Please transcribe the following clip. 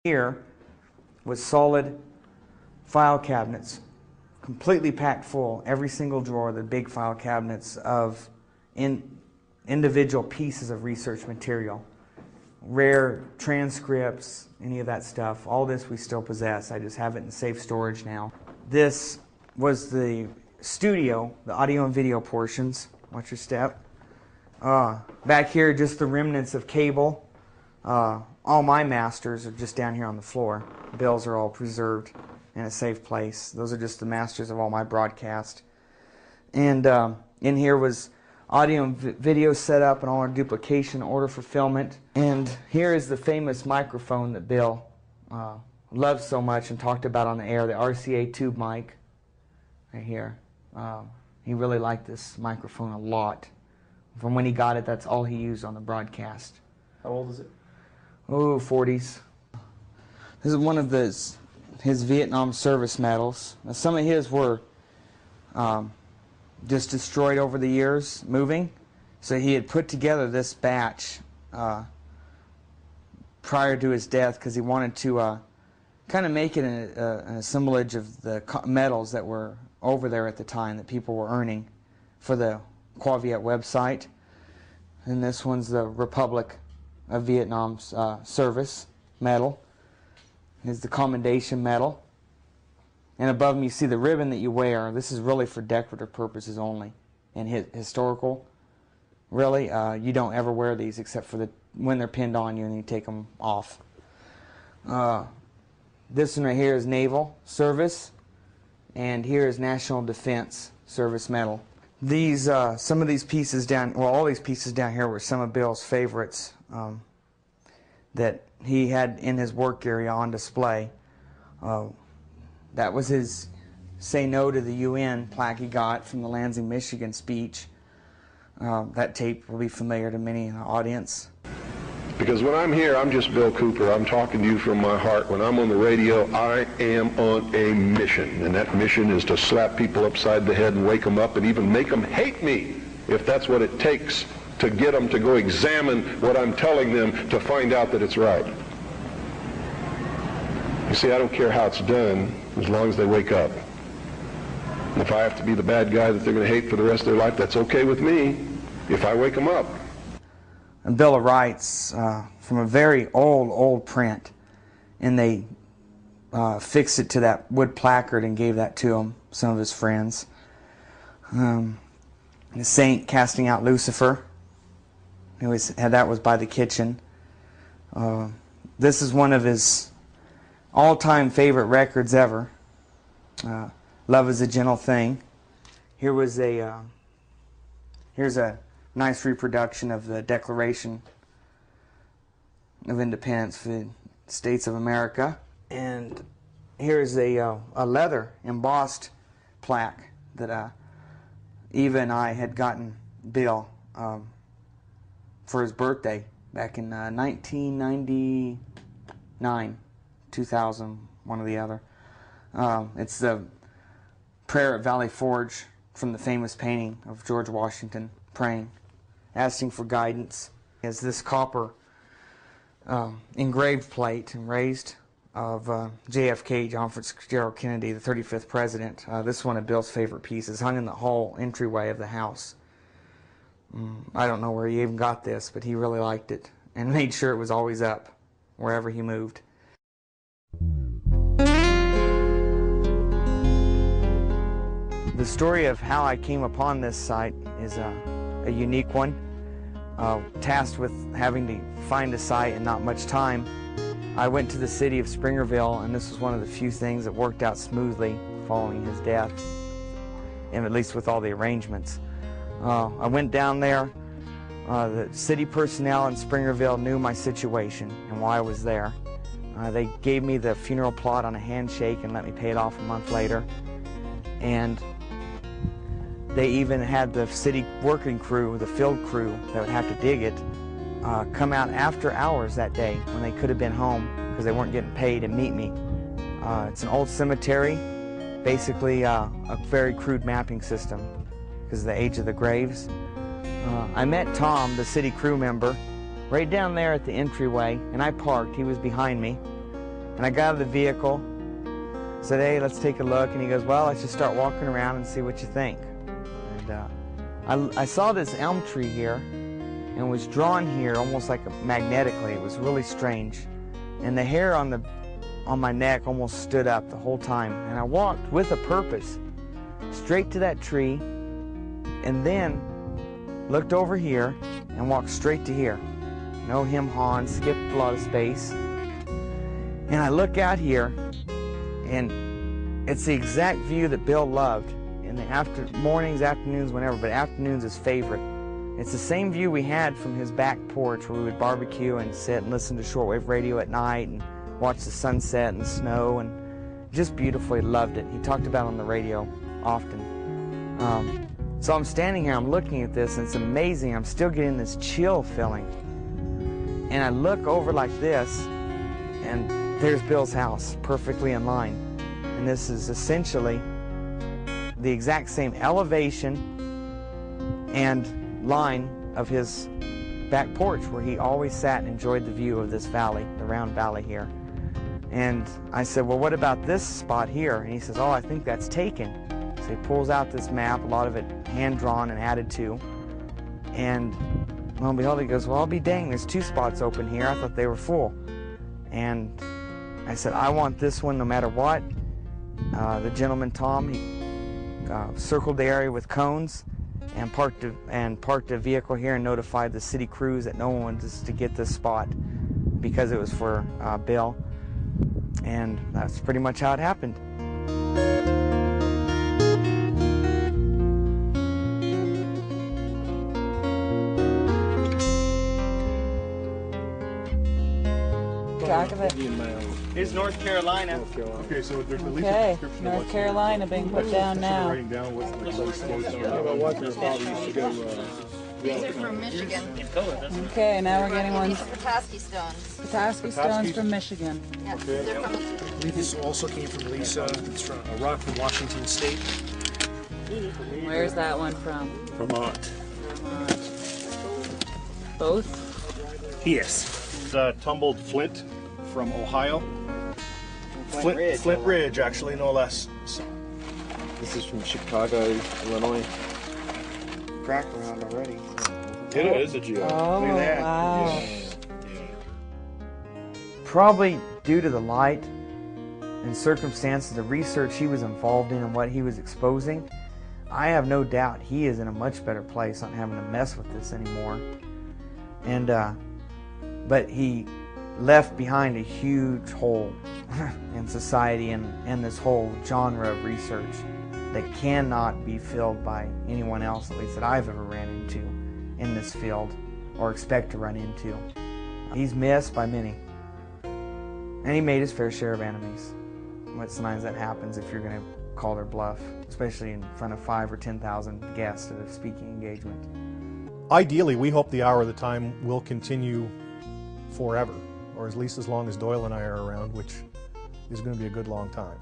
Here was solid file cabinets, completely packed full, every single drawer, the big file cabinets of individual pieces of research material, rare transcripts, any of that stuff. All this we still possess. I just have it in safe storage now. This was the studio, the audio and video portions. Watch your step. Back here, just the remnants of cable. All my masters are just down here on the floor. Bills are all preserved in a safe place. Those are just the masters of all my broadcast. And in here was audio and video setup and all our duplication, order fulfillment. And here is the famous microphone that Bill loved so much and talked about on the air, the RCA tube mic right here. He really liked this microphone a lot. From when he got it, that's all he used on the broadcast. How old is it? Oh, 40s. This is one of his Vietnam service medals. Now, some of his were just destroyed over the years moving. So he had put together this batch prior to his death because he wanted to kind of make it an assemblage of the medals that were over there at the time that people were earning for the Qua Viet website. And this one's the Republic of Vietnam's service medal. Here's the Commendation Medal. And above me you see the ribbon that you wear. This is really for decorative purposes only. And historical, really, you don't ever wear these except for when they're pinned on you and you take them off. This one right here is Naval Service. And here is National Defense Service Medal. These, some of these pieces down, well, all these pieces down here were some of Bill's favorites that he had in his work area on display. That was his Say No to the UN plaque he got from the Lansing, Michigan speech. That tape will be familiar to many in the audience. Because when I'm here, I'm just Bill Cooper. I'm talking to you from my heart. When I'm on the radio, I am on a mission. And that mission is to slap people upside the head and wake them up and even make them hate me, if that's what it takes to get them to go examine what I'm telling them to find out that it's right. You see, I don't care how it's done as long as they wake up. And if I have to be the bad guy that they're going to hate for the rest of their life, that's okay with me if I wake them up. And Bill of Rights from a very old print, and they fixed it to that wood placard and gave that to him, some of his friends. The Saint casting out Lucifer. That was by the kitchen. This is one of his all-time favorite records ever. Love is a Gentle Thing. Here's a nice reproduction of the Declaration of Independence for the States of America. And here's a leather embossed plaque that Eva and I had gotten Bill for his birthday back in 1999, 2000, one or the other. It's the prayer at Valley Forge from the famous painting of George Washington praying, asking for guidance. Is this copper engraved plate and raised of JFK, John Fitzgerald Kennedy, the 35th president. This is one of Bill's favorite pieces, hung in the hall entryway of the house. I don't know where he even got this, but he really liked it and made sure it was always up wherever he moved. The story of how I came upon this site is a unique one. Tasked with having to find a site and not much time, I went to the city of Springerville, and this was one of the few things that worked out smoothly following his death, and at least with all the arrangements. I went down there. The city personnel in Springerville knew my situation and why I was there. They gave me the funeral plot on a handshake and let me pay it off a month later. And they even had the city working crew, the field crew that would have to dig it, come out after hours that day when they could have been home because they weren't getting paid and meet me. It's an old cemetery, basically a very crude mapping system because of the age of the graves. I met Tom, the city crew member, right down there at the entryway, and I parked. He was behind me. And I got out of the vehicle, said, hey, let's take a look. And he goes, well, let's just start walking around and see what you think. And I saw this elm tree here and was drawn here almost like magnetically. It was really strange. And the hair on my neck almost stood up the whole time. And I walked with a purpose straight to that tree and then looked over here and walked straight to here. No hem-haw, skipped a lot of space. And I look out here, and it's the exact view that Bill loved in the mornings, afternoons, whenever, but afternoons is favorite. It's the same view we had from his back porch where we would barbecue and sit and listen to shortwave radio at night and watch the sunset and the snow, and just beautiful. He loved it. He talked about it on the radio often. So I'm standing here, I'm looking at this, and it's amazing. I'm still getting this chill feeling. And I look over like this, and there's Bill's house, perfectly in line. And this is essentially the exact same elevation and line of his back porch where he always sat and enjoyed the view of this valley, the round valley here. And I said, well, what about this spot here? And he says, oh, I think that's taken. So he pulls out this map, a lot of it hand-drawn and added to. And lo and behold, he goes, well, I'll be dang, there's 2 spots open here. I thought they were full. And I said, I want this one no matter what. The gentleman, Tom, he circled the area with cones and parked a vehicle here and notified the city crews that no one was to get this spot because it was for Bill. And that's pretty much how it happened. Track of it. Here's North Carolina. Okay, so there's at least Okay, a description of North what's Carolina being put down now. writing down what's the place used to go. These are from Michigan. Okay, now we're getting These ones. are Petoskey stones. Petoskey stones from Michigan. Yeah, they're from I believe this also came from Lisa. It's from a rock from Washington State. Where's that one from? Vermont. Both? Yes. Tumbled flint from Ohio. Flint Ridge, actually, no less. So. This is from Chicago, Illinois. Crack around already. It is a geo. Oh, Look at that. wow. Probably due to the light and circumstances, the research he was involved in and what he was exposing, I have no doubt he is in a much better place, not having to mess with this anymore. And but he left behind a huge hole in society and this whole genre of research that cannot be filled by anyone else, at least that I've ever ran into in this field or expect to run into. He's missed by many. And he made his fair share of enemies. Sometimes that happens if you're going to call their bluff, especially in front of 5,000 or 10,000 guests at a speaking engagement. Ideally, we hope the Hour of the Time will continue forever, or at least as long as Doyle and I are around, which is going to be a good long time.